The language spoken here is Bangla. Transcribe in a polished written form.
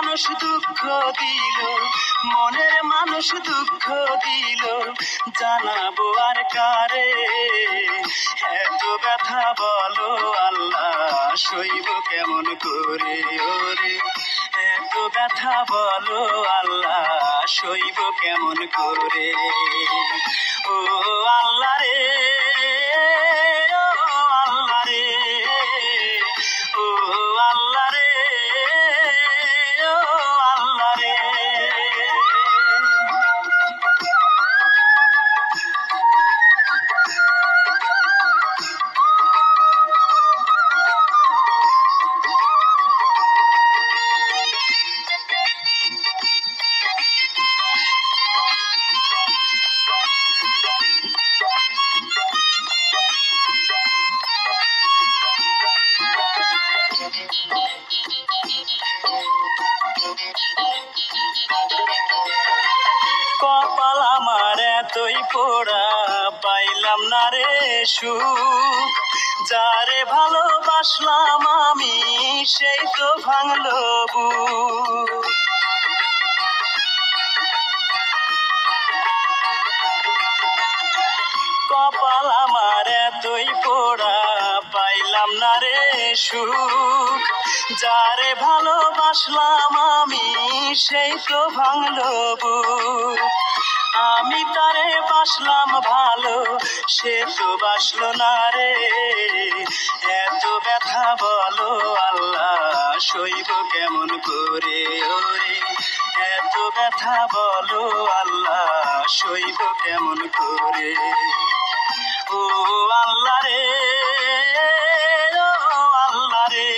মানুষ দুঃখ দিল, মনের মানুষ দুঃখ দিল, জানাবো আর কারে? এত ব্যথা বলো আল্লাহ সইব কেমন করে? ওরে এত ব্যথা বলো আল্লাহ সইব কেমন করে? ও আল্লাহ রে, ও আল্লাহ রে, ও আল্লাহ রে, ও আল্লাহ রে। কপাল আমার এতই পোড়া, পাইলাম না রে সুখ, যারে ভালোবাসলাম আমি সেই তো ভাঙলো বুক। কপাল আমার এতই পোড়া, পাইলাম না রে সুখ, যারে ভালোবাসলাম আমি সেই তো ভাঙলো বুক। আমি তারে বাসলাম ভালো, সে তো বাসলো না রে। এত ব্যথা বলো আল্লাহ সইব কেমন করে? ওরে এত ব্যথা বলো আল্লাহ সইব কেমন করে? ও আল্লাহ রে, ও আল্লাহ রে,